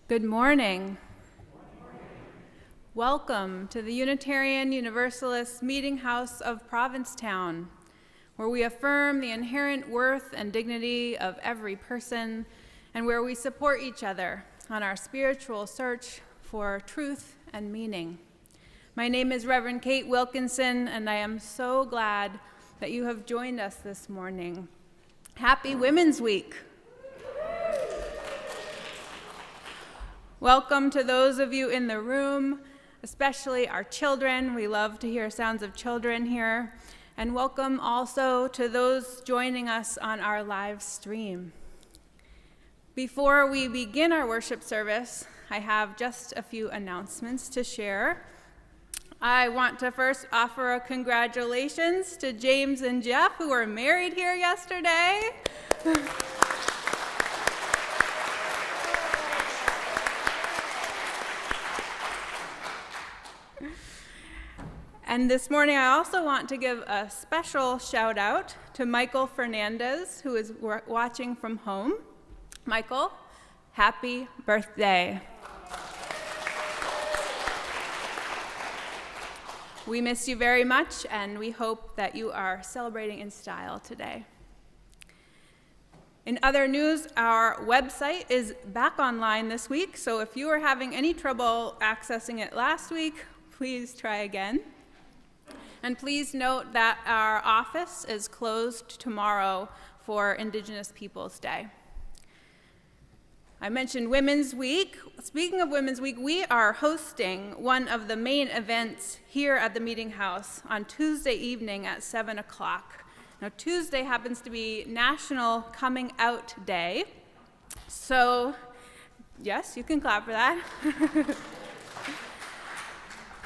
Good morning. Welcome to the Unitarian Universalist Meetinghouse of Provincetown, where we affirm the inherent worth and dignity of every person and where we support each other on our spiritual search for truth and meaning. My name is Reverend Kate Wilkinson, and I am so glad that you have joined us this morning. Happy Women's Week. Welcome to those of you in the room, especially our children. We love to hear sounds of children here. And welcome also to those joining us on our live stream. Before we begin our worship service, I have just a few announcements to share. I want to first offer a congratulations to James and Jeff, who were married here yesterday. And this morning, I also want to give a special shout out to Michael Fernandez, who is watching from home. Michael, happy birthday. We miss you very much, and we hope that you are celebrating in style today. In other news, our website is back online this week, so if you were having any trouble accessing it last week, please try again. And please note that our office is closed tomorrow for Indigenous Peoples Day. I mentioned Women's Week. Speaking of Women's Week, we are hosting one of the main events here at the Meetinghouse on Tuesday evening at 7 o'clock. Now, Tuesday happens to be National Coming Out Day. So, yes, you can clap for that.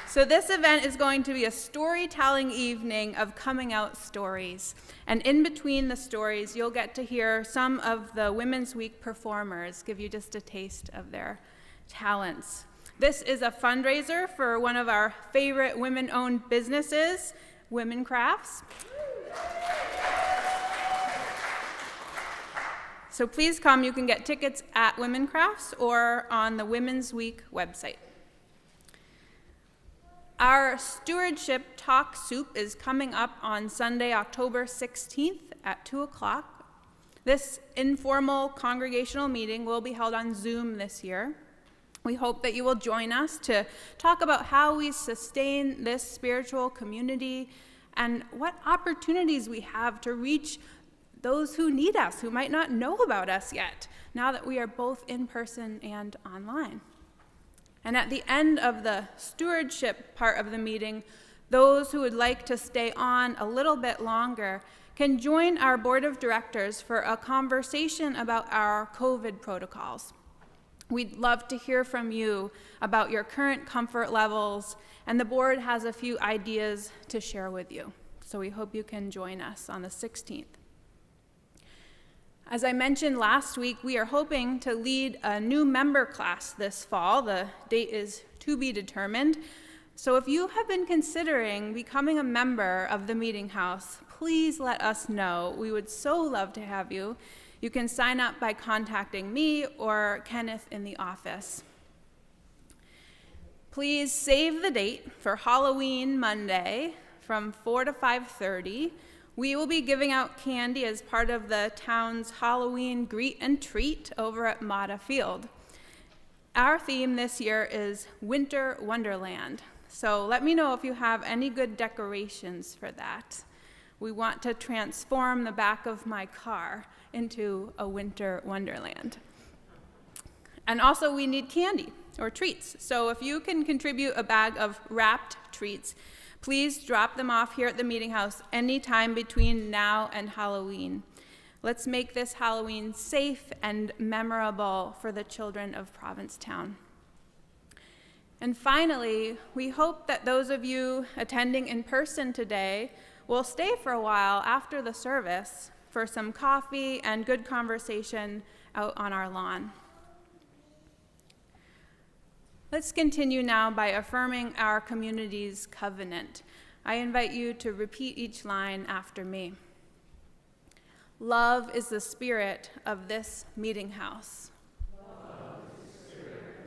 So this event is going to be a storytelling evening of coming out stories. And in between the stories, you'll get to hear some of the Women's Week performers give you just a taste of their talents. This is a fundraiser for one of our favorite women-owned businesses, Women Crafts. So please come. You can get tickets at Women Crafts or on the Women's Week website. Our Stewardship Talk Soup is coming up on Sunday, October 16th at 2 o'clock. This informal congregational meeting will be held on Zoom this year. We hope that you will join us to talk about how we sustain this spiritual community and what opportunities we have to reach those who need us, who might not know about us yet, now that we are both in person and online. And at the end of the stewardship part of the meeting, those who would like to stay on a little bit longer can join our board of directors for a conversation about our COVID protocols. We'd love to hear from you about your current comfort levels, and the board has a few ideas to share with you. So we hope you can join us on the 16th. As I mentioned last week, we are hoping to lead a new member class this fall. The date is to be determined. So if you have been considering becoming a member of the Meetinghouse, please let us know. We would so love to have you. You can sign up by contacting me or Kenneth in the office. Please save the date for Halloween Monday from 4 to 5:30. We will be giving out candy as part of the town's Halloween greet and treat over at Mata Field. Our theme this year is Winter Wonderland, so let me know if you have any good decorations for that. We want to transform the back of my car into a winter wonderland. And also we need candy or treats, so if you can contribute a bag of wrapped treats, please drop them off here at the Meetinghouse anytime between now and Halloween. Let's make this Halloween safe and memorable for the children of Provincetown. And finally, we hope that those of you attending in person today will stay for a while after the service for some coffee and good conversation out on our lawn. Let's continue now by affirming our community's covenant. I invite you to repeat each line after me. Love is the spirit of this Meetinghouse. Love is the spirit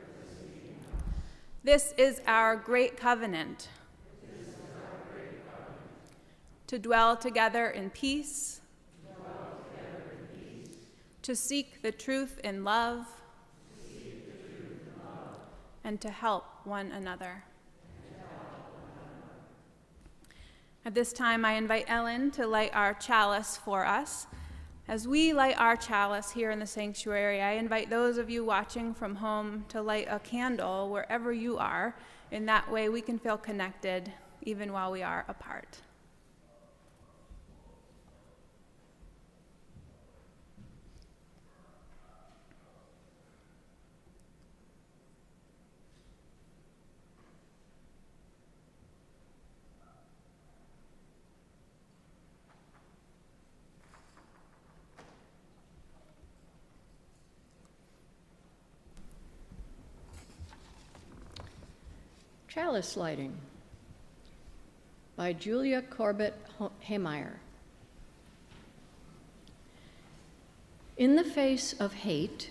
This is our great covenant. To dwell together in peace. To seek the truth in love. And to help one another. At this time, I invite Ellen to light our chalice for us. As we light our chalice here in the sanctuary, I invite those of you watching from home to light a candle wherever you are. In that way, we can feel connected even while we are apart. Chalice Lighting by Julia Corbett Haymeyer. In the face of hate,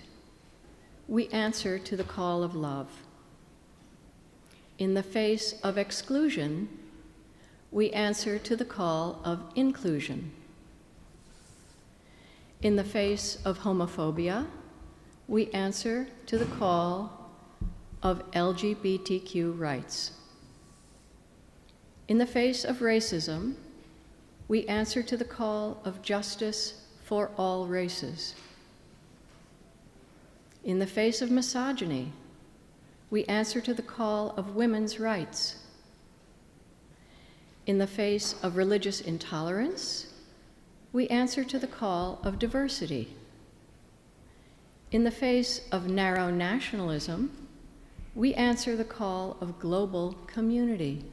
we answer to the call of love. In the face of exclusion, we answer to the call of inclusion. In the face of homophobia, we answer to the call of LGBTQ rights. In the face of racism, we answer to the call of justice for all races. In the face of misogyny, we answer to the call of women's rights. In the face of religious intolerance, we answer to the call of diversity. In the face of narrow nationalism, we answer the call of global community.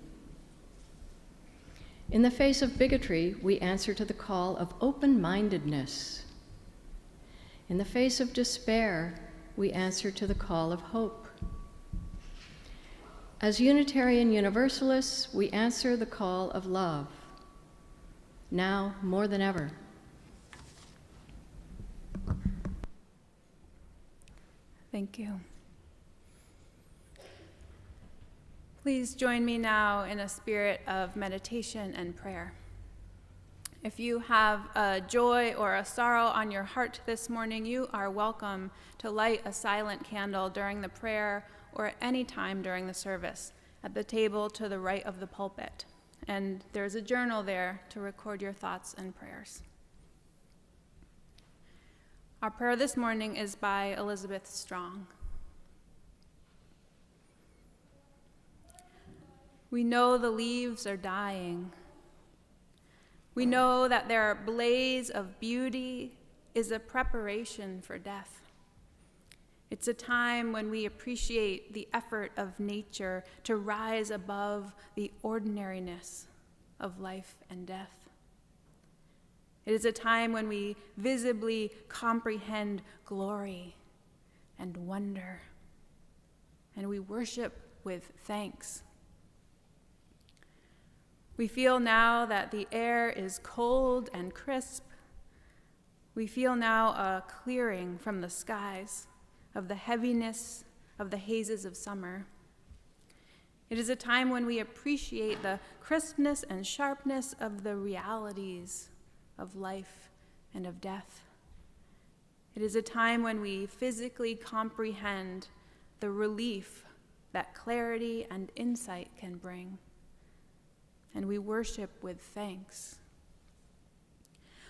In the face of bigotry, we answer to the call of open-mindedness. In the face of despair, we answer to the call of hope. As Unitarian Universalists, we answer the call of love, now more than ever. Thank you. Please join me now in a spirit of meditation and prayer. If you have a joy or a sorrow on your heart this morning, you are welcome to light a silent candle during the prayer or at any time during the service at the table to the right of the pulpit. And there's a journal there to record your thoughts and prayers. Our prayer this morning is by Elizabeth Strong. We know the leaves are dying. We know that their blaze of beauty is a preparation for death. It's a time when we appreciate the effort of nature to rise above the ordinariness of life and death. It is a time when we visibly comprehend glory and wonder, and we worship with thanks. We feel now that the air is cold and crisp. We feel now a clearing from the skies of the heaviness of the hazes of summer. It is a time when we appreciate the crispness and sharpness of the realities of life and of death. It is a time when we physically comprehend the relief that clarity and insight can bring. And we worship with thanks.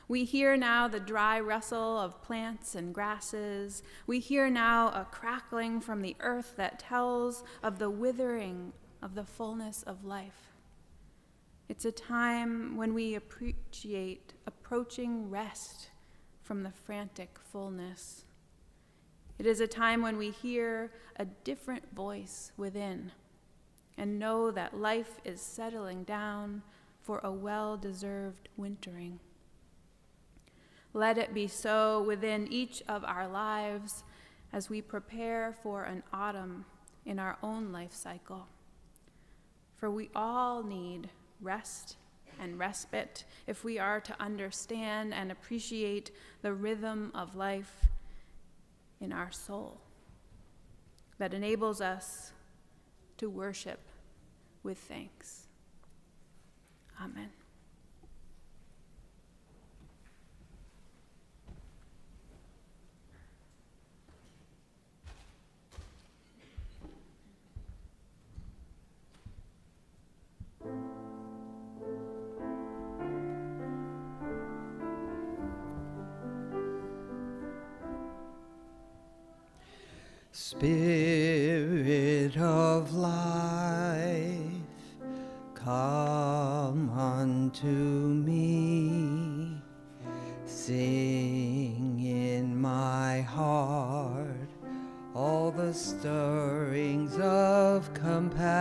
We hear now the dry rustle of plants and grasses. We hear now a crackling from the earth that tells of the withering of the fullness of life. It's a time when we appreciate approaching rest from the frantic fullness. It is a time when we hear a different voice within and know that life is settling down for a well-deserved wintering. Let it be so within each of our lives as we prepare for an autumn in our own life cycle. For we all need rest and respite if we are to understand and appreciate the rhythm of life in our soul that enables us to worship with thanks. Amen. Spirit of life, come unto me. Sing in my heart all the stirrings of compassion.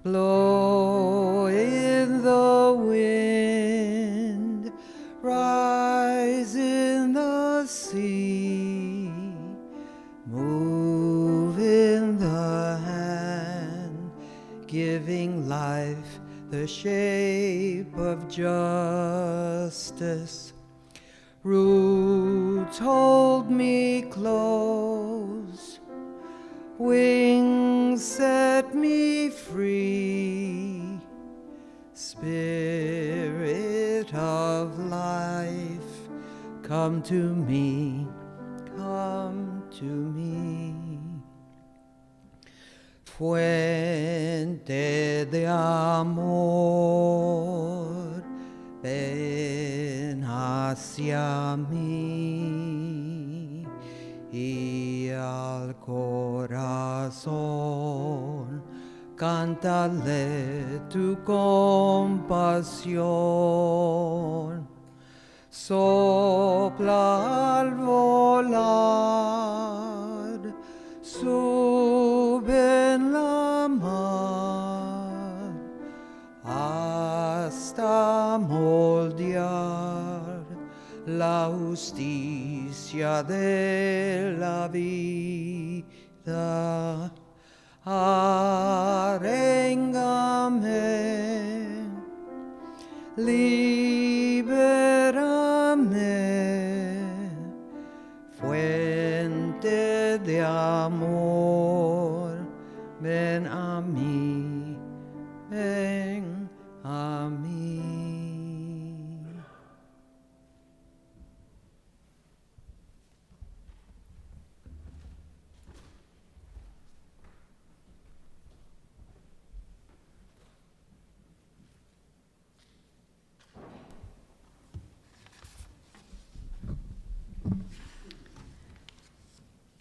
Blow in the wind, rise in the sea, move in the hand, giving life the shape of justice. Roots hold me close, wings set me free. Spirit of life, come to me, come to me. Fuente de amor, ven hacia mí y al corazón cántale tu compasión. Sopla al volar, sube en la mar, hasta moldear la justicia de la vida. Aréngame, libérame, fuente de amor, ven a mí, ven a mí.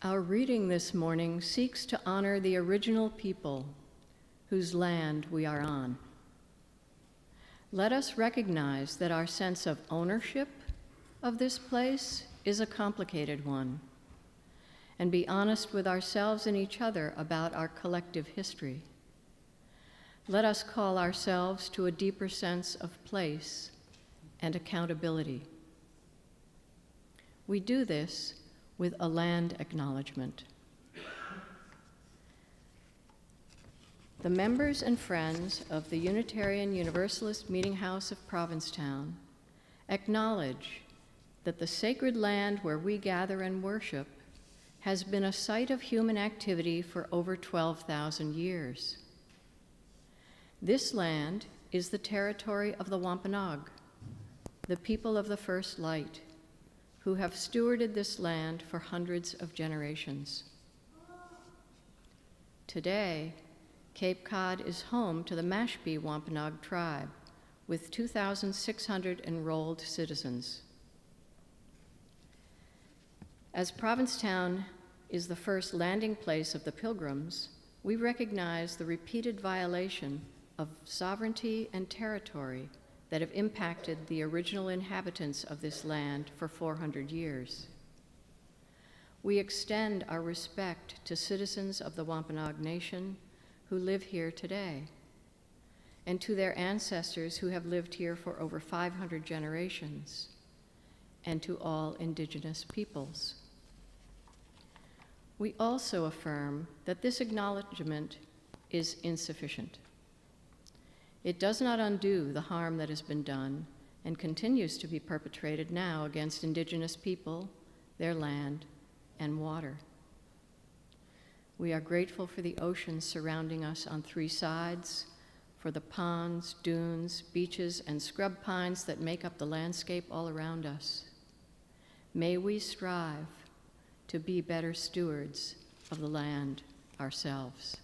Our reading this morning seeks to honor the original people whose land we are on. Let us recognize that our sense of ownership of this place is a complicated one, and be honest with ourselves and each other about our collective history. Let us call ourselves to a deeper sense of place and accountability. We do this with a land acknowledgement. The members and friends of the Unitarian Universalist Meetinghouse of Provincetown acknowledge that the sacred land where we gather and worship has been a site of human activity for over 12,000 years. This land is the territory of the Wampanoag, the people of the first light, who have stewarded this land for hundreds of generations. Today, Cape Cod is home to the Mashpee Wampanoag tribe, with 2,600 enrolled citizens. As Provincetown is the first landing place of the Pilgrims, we recognize the repeated violation of sovereignty and territory that have impacted the original inhabitants of this land for 400 years. We extend our respect to citizens of the Wampanoag Nation who live here today, and to their ancestors who have lived here for over 500 generations, and to all indigenous peoples. We also affirm that this acknowledgement is insufficient. It does not undo the harm that has been done and continues to be perpetrated now against indigenous people, their land, and water. We are grateful for the oceans surrounding us on three sides, for the ponds, dunes, beaches, and scrub pines that make up the landscape all around us. May we strive to be better stewards of the land ourselves.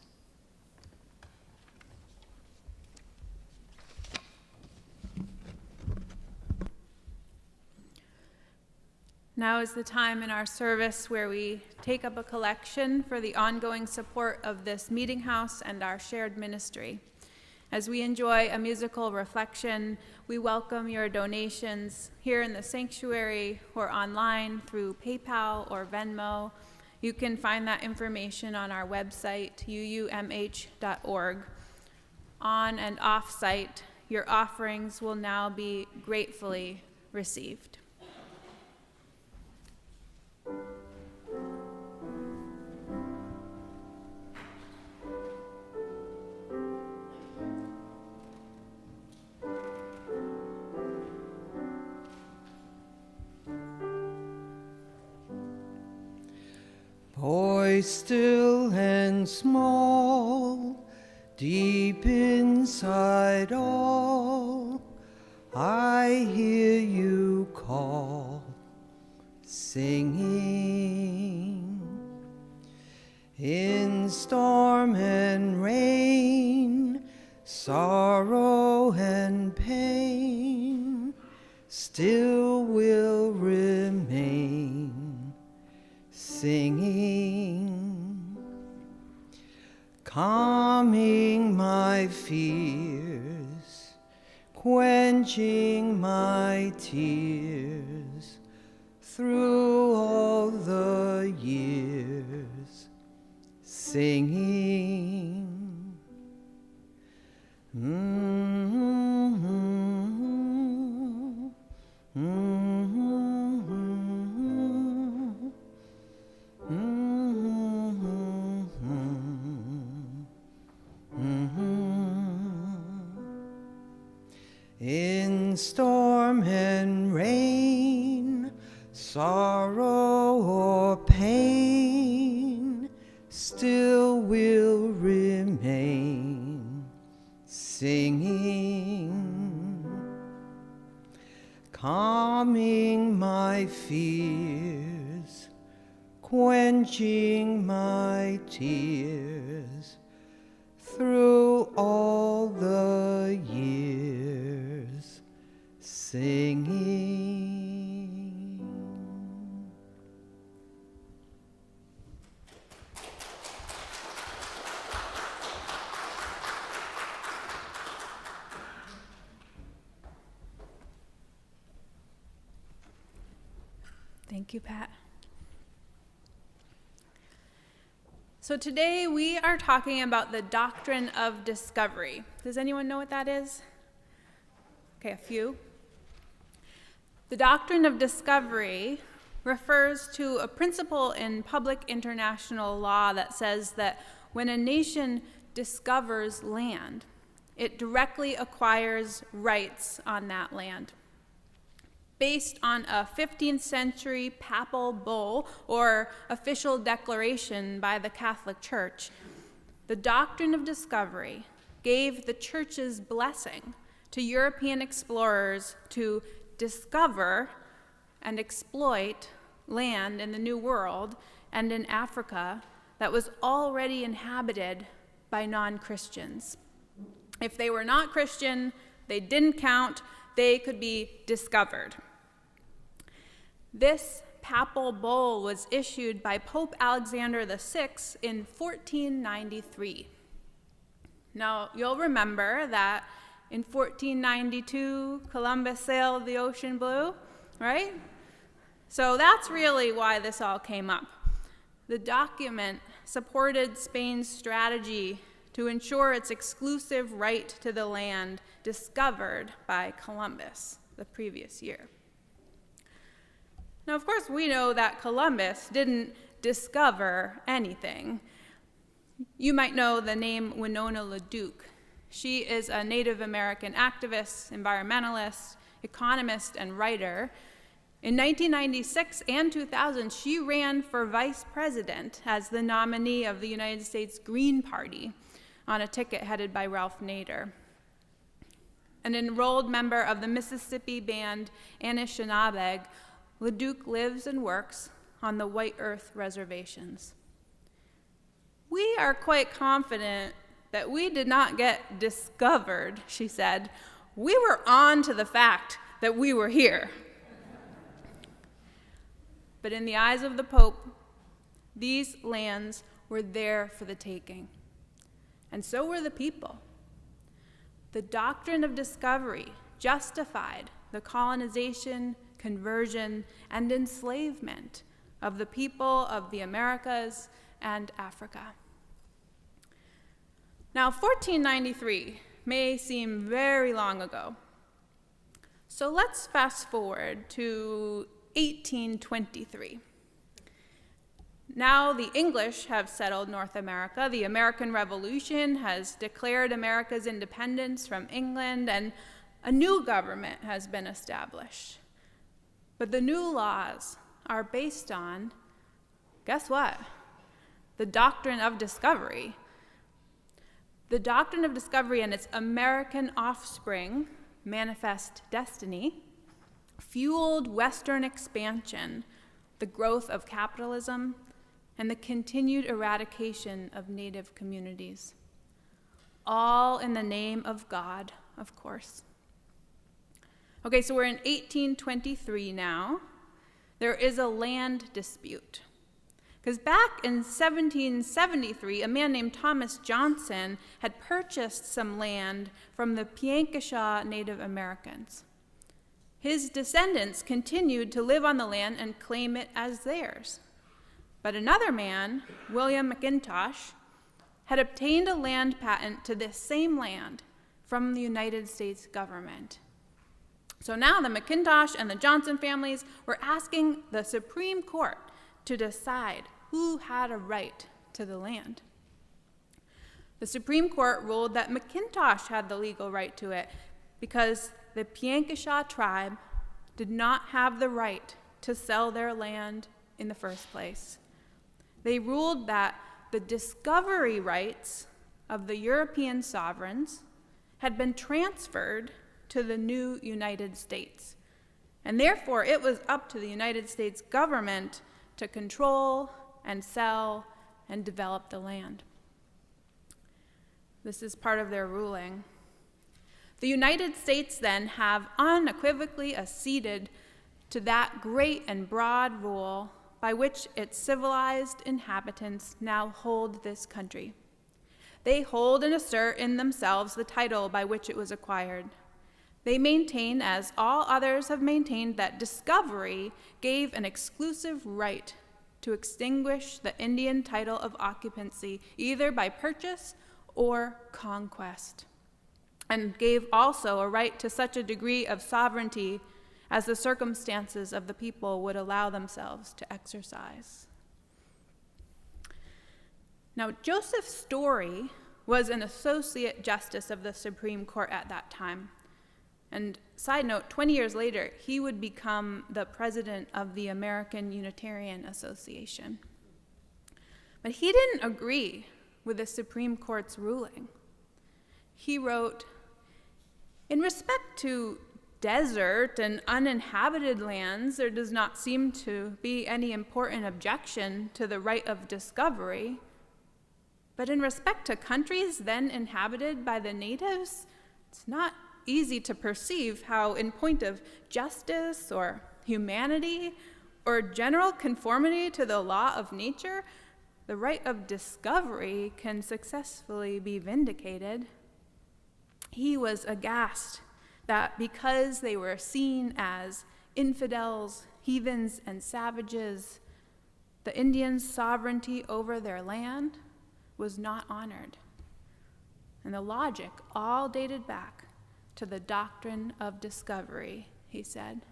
Now is the time in our service where we take up a collection for the ongoing support of this Meetinghouse and our shared ministry. As we enjoy a musical reflection, we welcome your donations here in the sanctuary or online through PayPal or Venmo. You can find that information on our website, uumh.org. On and off-site, your offerings will now be gratefully received. Voice still and small, deep inside all, I hear you call, singing. In storm and rain, sorrow and pain, still will remain, singing, calming my fears, quenching my tears, through all the years, singing. In storm and rain, sorrow or pain, still will remain, singing, calming my fears, quenching my tears, through all the years, singing. Thank you, Pat. So today we are talking about the doctrine of discovery. Does anyone know what that is? Okay, a few. The doctrine of discovery refers to a principle in public international law that says that when a nation discovers land, it directly acquires rights on that land. Based on a 15th century papal bull or official declaration by the Catholic Church, the doctrine of discovery gave the Church's blessing to European explorers to discover and exploit land in the New World and in Africa that was already inhabited by non-Christians. If they were not Christian, they didn't count, they could be discovered. This papal bull was issued by Pope Alexander VI in 1493. Now, you'll remember that in 1492, Columbus sailed the ocean blue, right? So that's really why this all came up. The document supported Spain's strategy to ensure its exclusive right to the land discovered by Columbus the previous year. Now, of course, we know that Columbus didn't discover anything. You might know the name Winona LaDuke. She is a Native American activist, environmentalist, economist, and writer. In 1996 and 2000, she ran for vice president as the nominee of the United States Green Party on a ticket headed by Ralph Nader. An enrolled member of the Mississippi band Anishinaabe, LeDuc lives and works on the White Earth reservations. "We are quite confident that we did not get discovered," she said. "We were on to the fact that we were here." But in the eyes of the Pope, these lands were there for the taking. And so were the people. The doctrine of discovery justified the colonization, conversion, and enslavement of the people of the Americas and Africa. Now, 1493 may seem very long ago. So let's fast forward to 1823. Now the English have settled North America. The American Revolution has declared America's independence from England, and a new government has been established. But the new laws are based on, guess what? The doctrine of discovery. The doctrine of discovery and its American offspring, manifest destiny, fueled Western expansion, the growth of capitalism, and the continued eradication of Native communities. All in the name of God, of course. Okay, so we're in 1823 now. There is a land dispute. Because back in 1773, a man named Thomas Johnson had purchased some land from the Piankashaw Native Americans. His descendants continued to live on the land and claim it as theirs. But another man, William McIntosh, had obtained a land patent to this same land from the United States government. So now the McIntosh and the Johnson families were asking the Supreme Court to decide who had a right to the land. The Supreme Court ruled that McIntosh had the legal right to it because the Piankashaw tribe did not have the right to sell their land in the first place. They ruled that the discovery rights of the European sovereigns had been transferred to the new United States, and therefore it was up to the United States government to control and sell and develop the land. This is part of their ruling. The United States then have unequivocally acceded to that great and broad rule by which its civilized inhabitants now hold this country. They hold and assert in themselves the title by which it was acquired. They maintain, as all others have maintained, that discovery gave an exclusive right to extinguish the Indian title of occupancy, either by purchase or conquest, and gave also a right to such a degree of sovereignty as the circumstances of the people would allow themselves to exercise. Now, Joseph Story was an associate justice of the Supreme Court at that time. And side note, 20 years later, he would become the president of the American Unitarian Association. But he didn't agree with the Supreme Court's ruling. He wrote, "In respect to desert and uninhabited lands, there does not seem to be any important objection to the right of discovery. But in respect to countries then inhabited by the natives, it's not easy to perceive how, in point of justice or humanity or general conformity to the law of nature, the right of discovery can successfully be vindicated." He was aghast that because they were seen as infidels, heathens, and savages, the Indians' sovereignty over their land was not honored. And the logic all dated back to the doctrine of discovery, he said.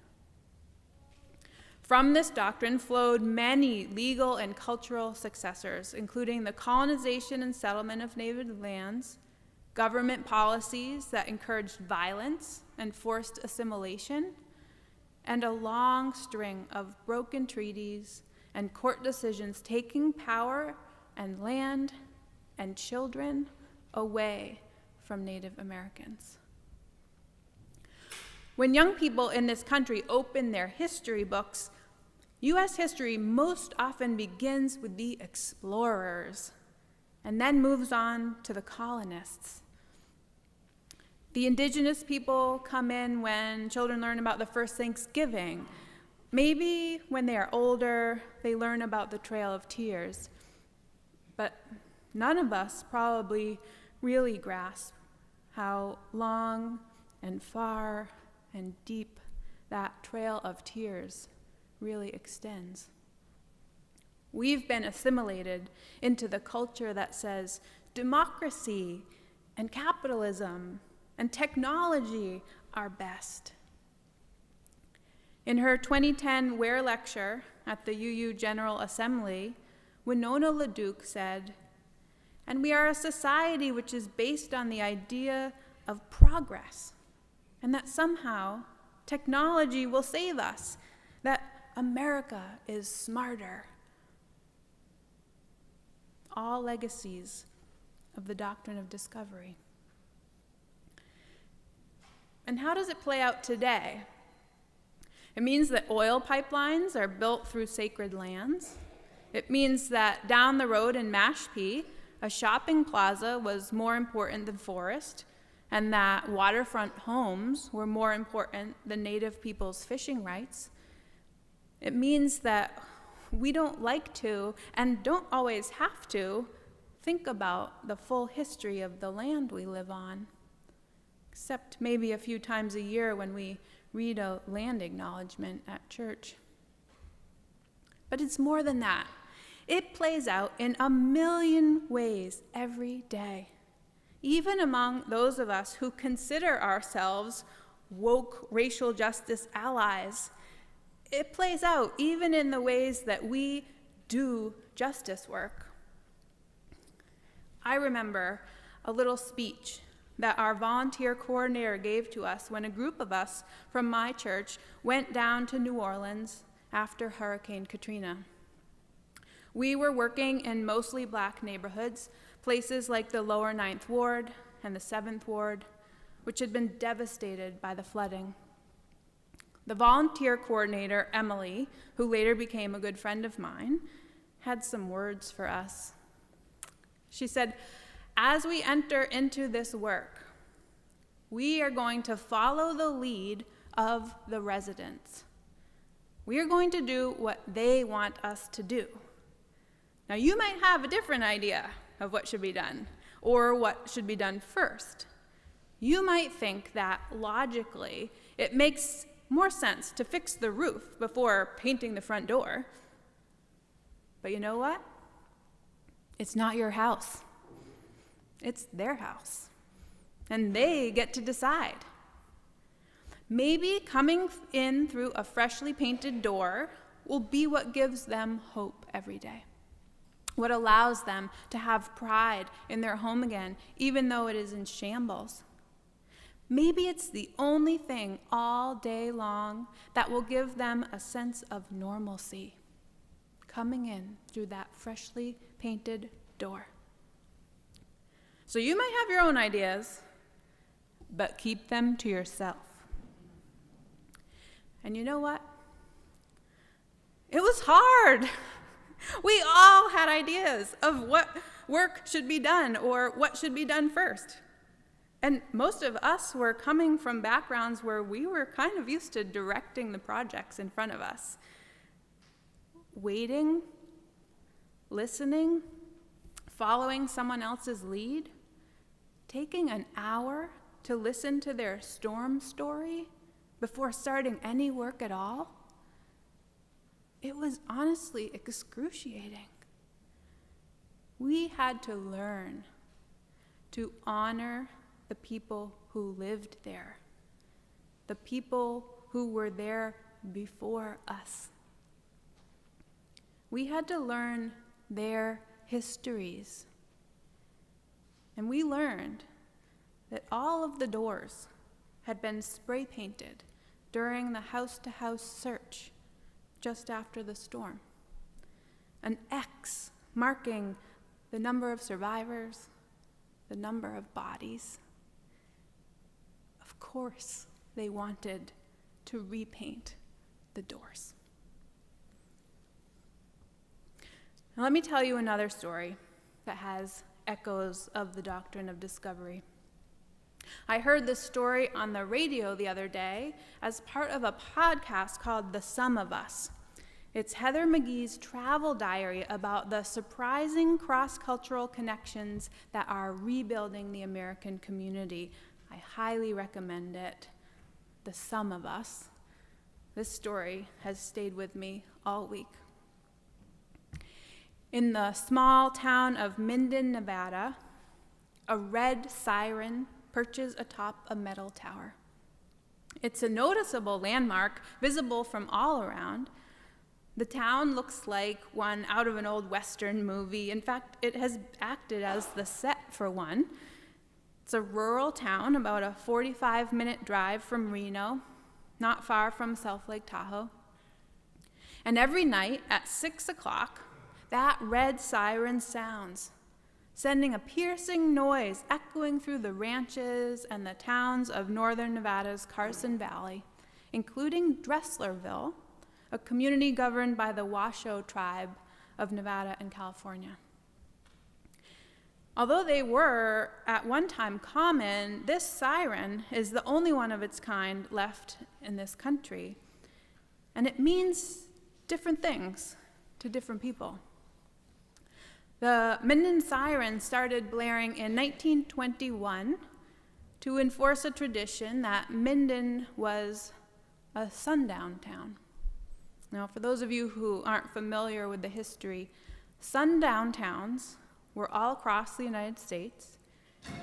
From this doctrine flowed many legal and cultural successors, including the colonization and settlement of native lands, government policies that encouraged violence and forced assimilation, and a long string of broken treaties and court decisions taking power and land and children away from Native Americans. When young people in this country open their history books, U.S. history most often begins with the explorers and then moves on to the colonists. The indigenous people come in when children learn about the first Thanksgiving. Maybe when they are older, they learn about the Trail of Tears. But none of us probably really grasp how long and far and deep that Trail of Tears really extends. We've been assimilated into the culture that says democracy and capitalism and technology are best. In her 2010 Ware lecture at the UU General Assembly, Winona LaDuke said, "And we are a society which is based on the idea of progress, and that somehow technology will save us, that America is smarter." All legacies of the doctrine of discovery. And how does it play out today? It means that oil pipelines are built through sacred lands. It means that down the road in Mashpee, a shopping plaza was more important than forest, and that waterfront homes were more important than Native people's fishing rights. It means that we don't like to, and don't always have to, think about the full history of the land we live on, except maybe a few times a year when we read a land acknowledgement at church. But it's more than that. It plays out in a million ways every day, even among those of us who consider ourselves woke racial justice allies. It plays out even in the ways that we do justice work. I remember a little speech that our volunteer coordinator gave to us when a group of us from my church went down to New Orleans after Hurricane Katrina. We were working in mostly black neighborhoods, places like the lower 9th Ward and the 7th Ward, which had been devastated by the flooding. The volunteer coordinator, Emily, who later became a good friend of mine, had some words for us. She said, "As we enter into this work, we are going to follow the lead of the residents. We are going to do what they want us to do. Now, you might have a different idea of what should be done, or what should be done first. You might think that logically it makes more sense to fix the roof before painting the front door. But you know what? It's not your house. It's their house, and they get to decide. Maybe coming in through a freshly painted door will be what gives them hope every day, what allows them to have pride in their home again, even though it is in shambles. Maybe it's the only thing all day long that will give them a sense of normalcy, coming in through that freshly painted door. So you might have your own ideas, but keep them to yourself. And you know what? It was hard. We all had ideas of what work should be done or what should be done first. And most of us were coming from backgrounds where we were kind of used to directing the projects in front of us. Waiting, listening, following someone else's lead, taking an hour to listen to their storm story before starting any work at all. It was honestly excruciating. We had to learn to honor the people who lived there, the people who were there before us. We had to learn their histories. And we learned that all of the doors had been spray painted during the house-to-house search just after the storm. An X marking the number of survivors, the number of bodies. Of course, they wanted to repaint the doors. Now, let me tell you another story that has echoes of the doctrine of discovery. I heard this story on the radio the other day as part of a podcast called The Sum of Us. It's Heather McGee's travel diary about the surprising cross-cultural connections that are rebuilding the American community. I highly recommend it. The Sum of Us. This story has stayed with me all week. In the small town of Minden, Nevada, a red siren perches atop a metal tower. It's a noticeable landmark, visible from all around. The town looks like one out of an old Western movie. In fact, it has acted as the set for one. It's a rural town, about a 45-minute drive from Reno, not far from South Lake Tahoe. And every night at 6 o'clock, that red siren sounds, sending a piercing noise echoing through the ranches and the towns of northern Nevada's Carson Valley, including Dresslerville, a community governed by the Washoe tribe of Nevada and California. Although they were at one time common, this siren is the only one of its kind left in this country, and it means different things to different people. The Minden siren started blaring in 1921 to enforce a tradition that Minden was a sundown town. Now, for those of you who aren't familiar with the history, sundown towns were all across the United States,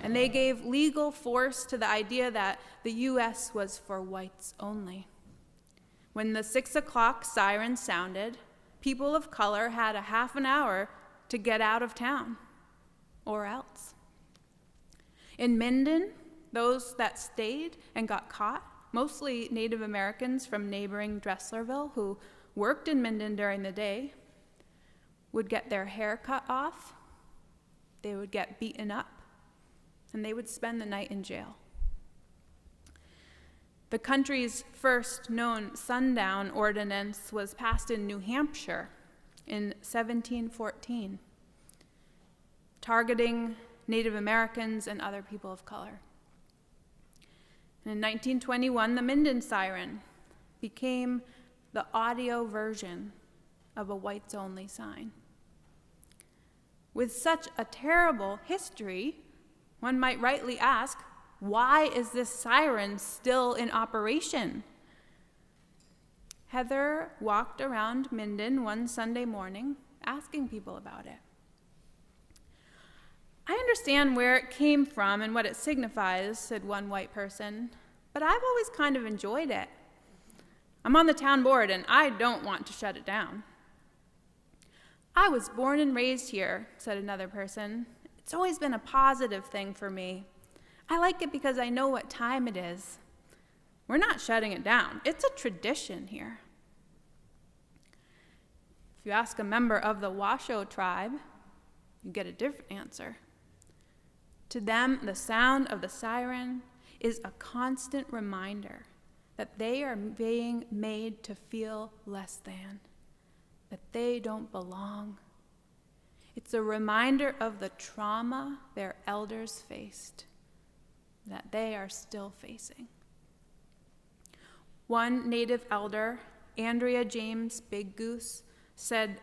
and they gave legal force to the idea that the U.S. was for whites only. When the 6 o'clock siren sounded, people of color had a half an hour to get out of town, or else. In Minden, those that stayed and got caught, mostly Native Americans from neighboring Dresslerville who worked in Minden during the day, would get their hair cut off, they would get beaten up, and they would spend the night in jail. The country's first known sundown ordinance was passed in New Hampshire in 1714, targeting Native Americans and other people of color. And in 1921, the Minden siren became the audio version of a whites-only sign. With such a terrible history, one might rightly ask, why is this siren still in operation? Heather walked around Minden one Sunday morning asking people about it. I understand where it came from and what it signifies, said one white person, but I've always kind of enjoyed it. I'm on the town board and I don't want to shut it down. I was born and raised here, said another person. It's always been a positive thing for me. I like it because I know what time it is. We're not shutting it down. It's a tradition here. If you ask a member of the Washoe tribe, you get a different answer. To them, the sound of the siren is a constant reminder that they are being made to feel less than, that they don't belong. It's a reminder of the trauma their elders faced, that they are still facing. One Native elder, Andrea James Big Goose, said,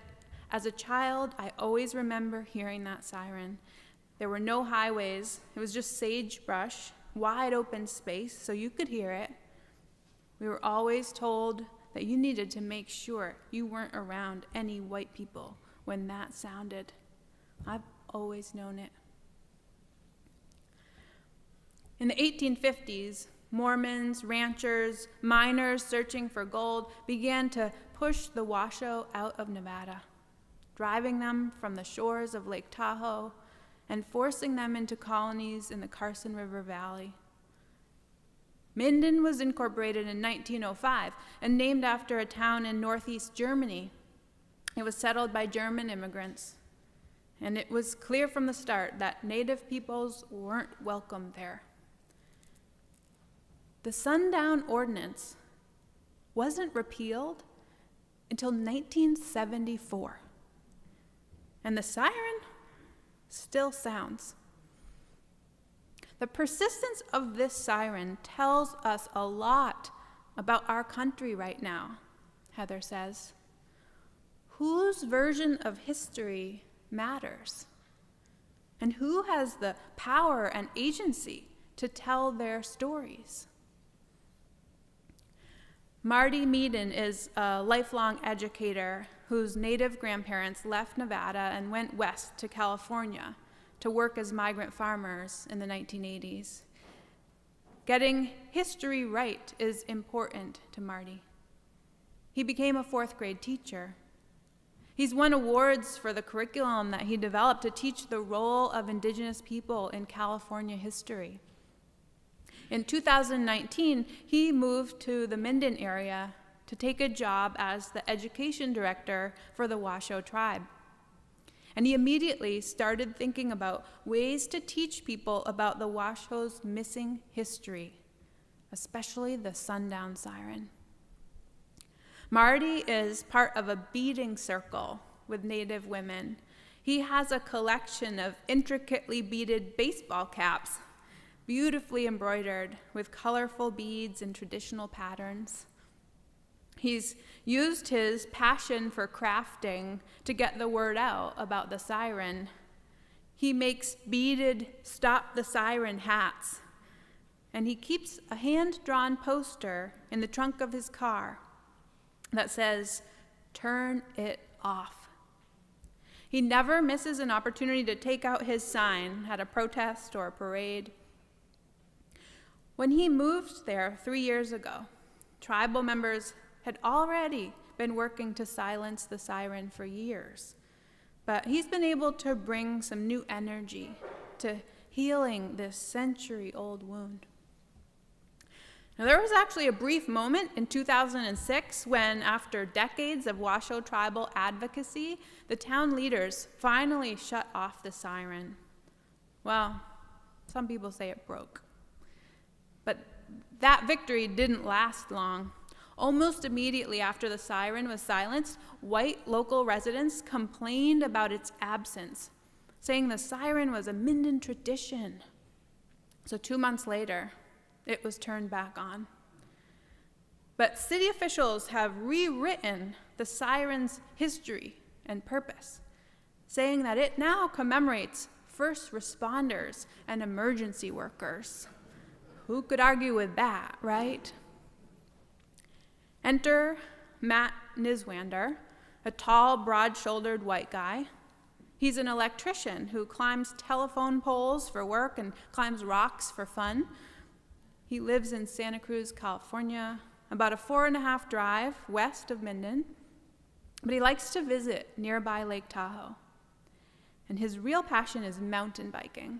"As a child, I always remember hearing that siren. There were no highways. It was just sagebrush, wide open space, so you could hear it. We were always told that you needed to make sure you weren't around any white people when that sounded. I've always known it." In the 1850s, Mormons, ranchers, miners searching for gold began to push the Washoe out of Nevada, driving them from the shores of Lake Tahoe and forcing them into colonies in the Carson River Valley. Minden was incorporated in 1905 and named after a town in northeast Germany. It was settled by German immigrants, and it was clear from the start that Native peoples weren't welcome there. The Sundown Ordinance wasn't repealed until 1974, and the siren still sounds. The persistence of this siren tells us a lot about our country right now, Heather says. Whose version of history matters? And who has the power and agency to tell their stories? Marty Meaden is a lifelong educator whose native grandparents left Nevada and went west to California to work as migrant farmers in the 1980s. Getting history right is important to Marty. He became a fourth grade teacher. He's won awards for the curriculum that he developed to teach the role of Indigenous people in California history. In 2019, he moved to the Minden area to take a job as the education director for the Washoe tribe. And he immediately started thinking about ways to teach people about the Washoe's missing history, especially the sundown siren. Marty is part of a beading circle with Native women. He has a collection of intricately beaded baseball caps, beautifully embroidered with colorful beads and traditional patterns. He's used his passion for crafting to get the word out about the siren. He makes beaded Stop the Siren hats, and he keeps a hand-drawn poster in the trunk of his car that says, "Turn it off." He never misses an opportunity to take out his sign at a protest or a parade. When he moved there 3 years ago, tribal members had already been working to silence the siren for years. But he's been able to bring some new energy to healing this century-old wound. Now, there was actually a brief moment in 2006 when, after decades of Washoe tribal advocacy, the town leaders finally shut off the siren. Well, some people say it broke. But that victory didn't last long. Almost immediately after the siren was silenced, white local residents complained about its absence, saying the siren was a Minden tradition. So 2 months later, it was turned back on. But city officials have rewritten the siren's history and purpose, saying that it now commemorates first responders and emergency workers. Who could argue with that, right? Enter Matt Niswander, a tall, broad-shouldered white guy. He's an electrician who climbs telephone poles for work and climbs rocks for fun. He lives in Santa Cruz, California, about a 4.5 drive west of Minden, but he likes to visit nearby Lake Tahoe. And his real passion is mountain biking.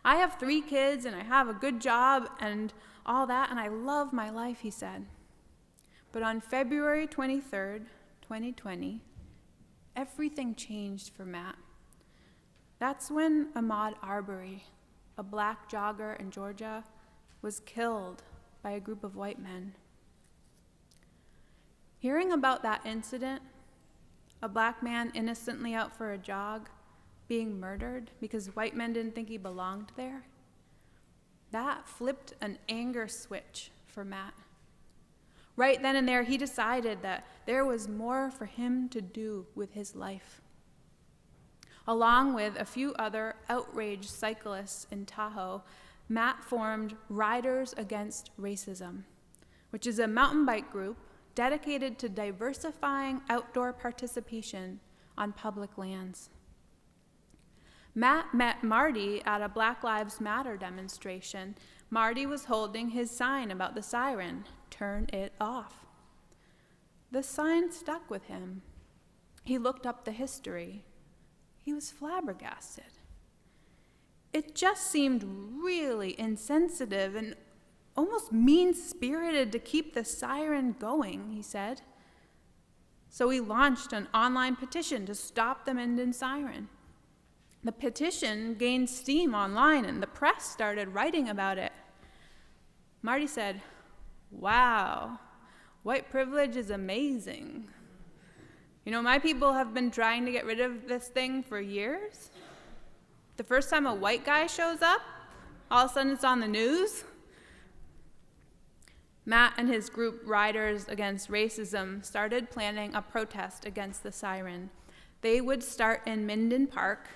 "I have 3 kids and I have a good job and all that, and I love my life," he said. But on February 23rd, 2020, everything changed for Matt. That's when Ahmaud Arbery, a black jogger in Georgia, was killed by a group of white men. Hearing about that incident, a black man innocently out for a jog, being murdered because white men didn't think he belonged there, that flipped an anger switch for Matt. Right then and there, he decided that there was more for him to do with his life. Along with a few other outraged cyclists in Tahoe, Matt formed Riders Against Racism, which is a mountain bike group dedicated to diversifying outdoor participation on public lands. Matt met Marty at a Black Lives Matter demonstration. Marty was holding his sign about the siren, "Turn it off." The sign stuck with him. He looked up the history. He was flabbergasted. It just seemed really insensitive and almost mean-spirited to keep the siren going, he said. So he launched an online petition to stop the Minden siren. The petition gained steam online, and the press started writing about it. Marty said, "Wow, white privilege is amazing. You know, my people have been trying to get rid of this thing for years. The first time a white guy shows up, all of a sudden it's on the news." Matt and his group Riders Against Racism started planning a protest against the siren. They would start in Minden Park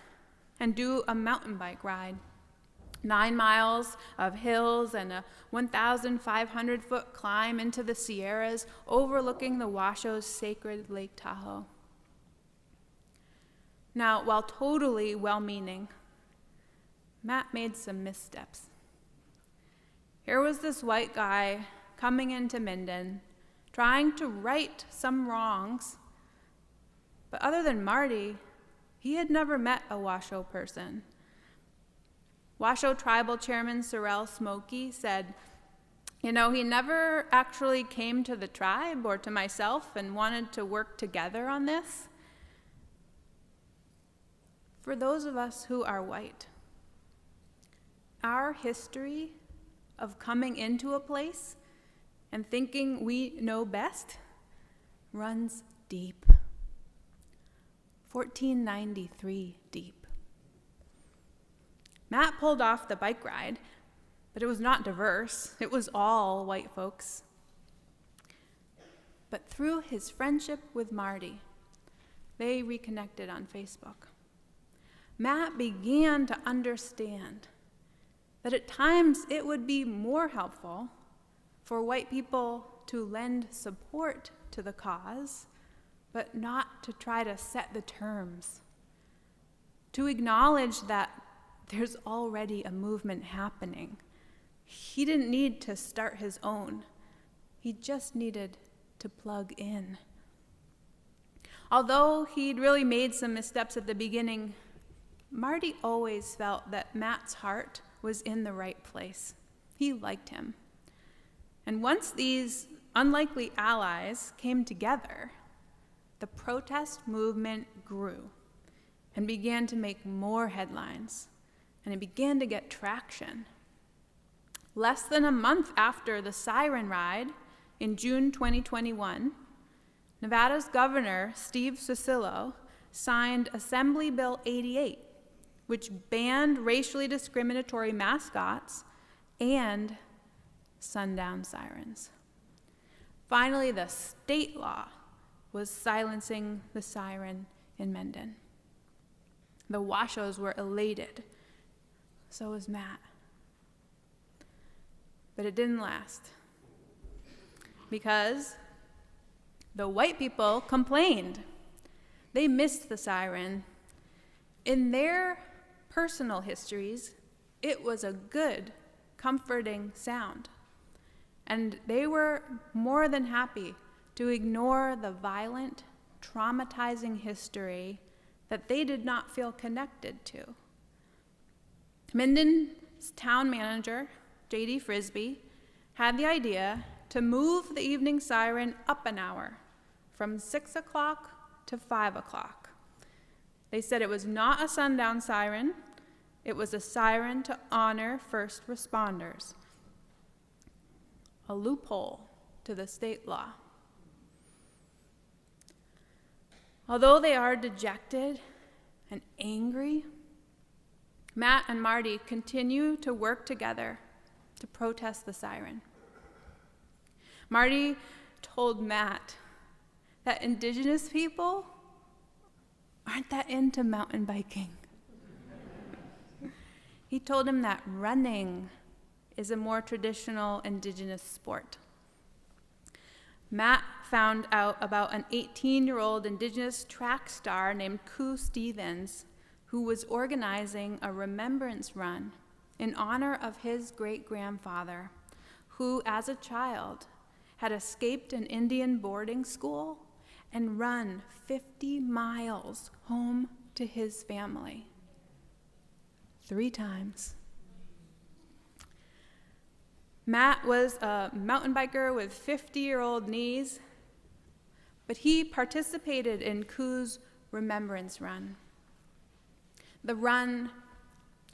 and do a mountain bike ride. 9 miles of hills and a 1,500-foot climb into the Sierras overlooking the Washow's sacred Lake Tahoe. Now, while totally well-meaning, Matt made some missteps. Here was this white guy coming into Minden, trying to right some wrongs, but other than Marty, he had never met a Washoe person. Washoe Tribal Chairman Sorrel Smokey said, "You know, he never actually came to the tribe or to myself and wanted to work together on this." For those of us who are white, our history of coming into a place and thinking we know best runs deep. 1493 deep. Matt pulled off the bike ride, but it was not diverse. It was all white folks. But through his friendship with Marty, they reconnected on Facebook. Matt began to understand that at times it would be more helpful for white people to lend support to the cause, but not to try to set the terms. To acknowledge that there's already a movement happening. He didn't need to start his own. He just needed to plug in. Although he'd really made some missteps at the beginning, Marty always felt that Matt's heart was in the right place. He liked him. And once these unlikely allies came together, the protest movement grew and began to make more headlines, and it began to get traction. Less than a month after the siren ride, in June 2021, Nevada's Governor Steve Cicillo signed Assembly Bill 88, which banned racially discriminatory mascots and sundown sirens. Finally, the state law was silencing the siren in Minden. The Washoes were elated. So was Matt. But it didn't last, because the white people complained. They missed the siren. In their personal histories, it was a good, comforting sound. And they were more than happy to ignore the violent, traumatizing history that they did not feel connected to. Minden's town manager, J.D. Frisbee, had the idea to move the evening siren up an hour, from 6 o'clock to 5 o'clock. They said it was not a sundown siren, it was a siren to honor first responders. A loophole to the state law. Although they are dejected and angry, Matt and Marty continue to work together to protest the siren. Marty told Matt that Indigenous people aren't that into mountain biking. He told him that running is a more traditional Indigenous sport. Matt found out about an 18-year-old Indigenous track star named Koo Stevens, who was organizing a remembrance run in honor of his great-grandfather, who, as a child, had escaped an Indian boarding school and run 50 miles home to his family. 3 times. Matt was a mountain biker with 50-year-old knees, but he participated in Cou's Remembrance Run. The run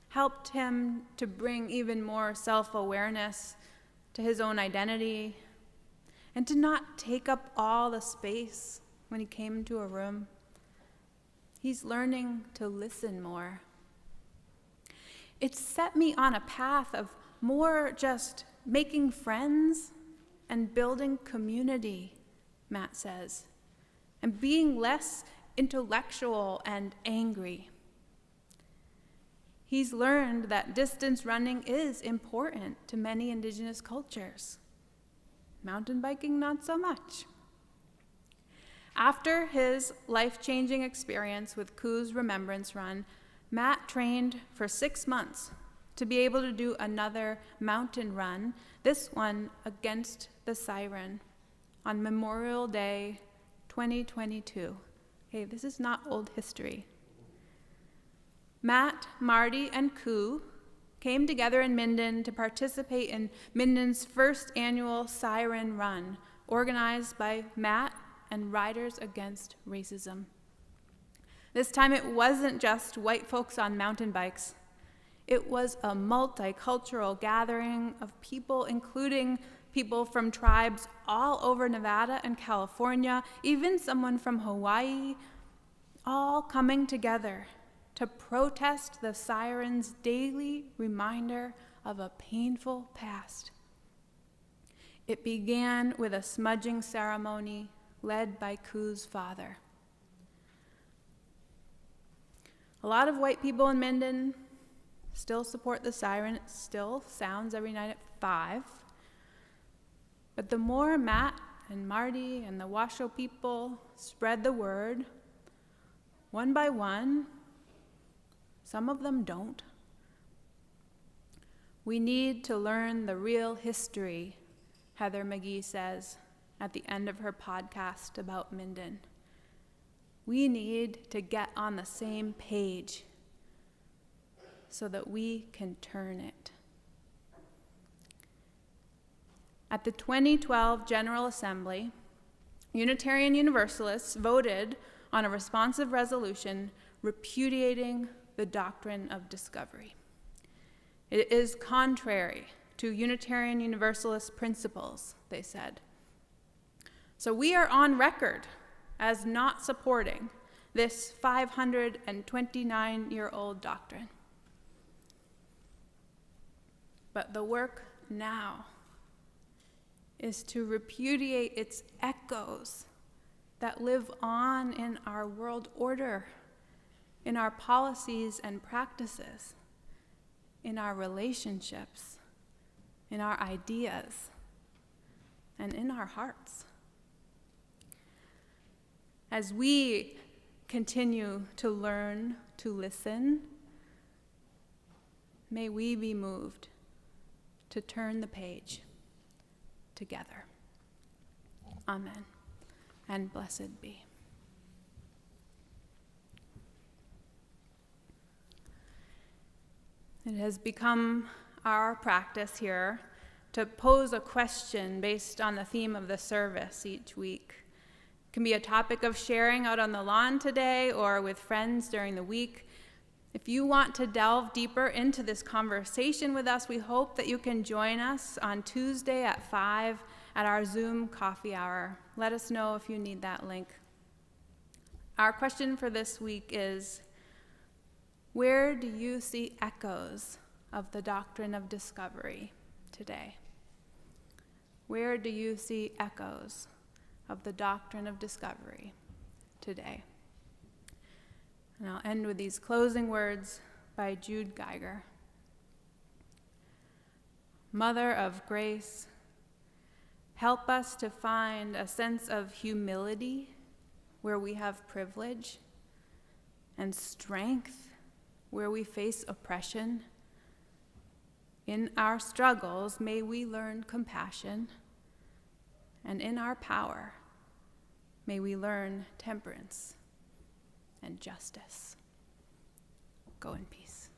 helped him to bring even more self-awareness to his own identity and to not take up all the space when he came into a room. He's learning to listen more. It set me on a path of more just making friends and building community, Matt says, and being less intellectual and angry. He's learned that distance running is important to many indigenous cultures. Mountain biking, not so much. After his life-changing experience with Cou's Remembrance Run, Matt trained for 6 months to be able to do another mountain run, this one against the siren, on Memorial Day 2022. Hey, this is not old history. Matt, Marty, and Coo came together in Minden to participate in Minden's first annual Siren Run, organized by Matt and Riders Against Racism. This time it wasn't just white folks on mountain bikes. It was a multicultural gathering of people, including people from tribes all over Nevada and California, even someone from Hawaii, all coming together to protest the siren's daily reminder of a painful past. It began with a smudging ceremony led by Cou's father. A lot of white people in Minden still support the siren. It still sounds every night at 5. But the more Matt and Marty and the Washoe people spread the word, one by one, some of them don't. We need to learn the real history, Heather McGee says at the end of her podcast about Minden. We need to get on the same page so that we can turn it. At the 2012 General Assembly, Unitarian Universalists voted on a responsive resolution repudiating the doctrine of discovery. It is contrary to Unitarian Universalist principles, they said. So we are on record as not supporting this 529-year-old doctrine. But the work now is to repudiate its echoes that live on in our world order, in our policies and practices, in our relationships, in our ideas, and in our hearts. As we continue to learn to listen, may we be moved to turn the page together. Amen, and blessed be. It has become our practice here to pose a question based on the theme of the service each week. It can be a topic of sharing out on the lawn today or with friends during the week. If you want to delve deeper into this conversation with us, we hope that you can join us on Tuesday at 5 at our Zoom coffee hour. Let us know if you need that link. Our question for this week is, where do you see echoes of the doctrine of discovery today? Where do you see echoes of the doctrine of discovery today? And I'll end with these closing words by Jude Geiger. Mother of grace, help us to find a sense of humility where we have privilege, and strength where we face oppression. In our struggles, may we learn compassion, and in our power, may we learn temperance and justice. Go in peace.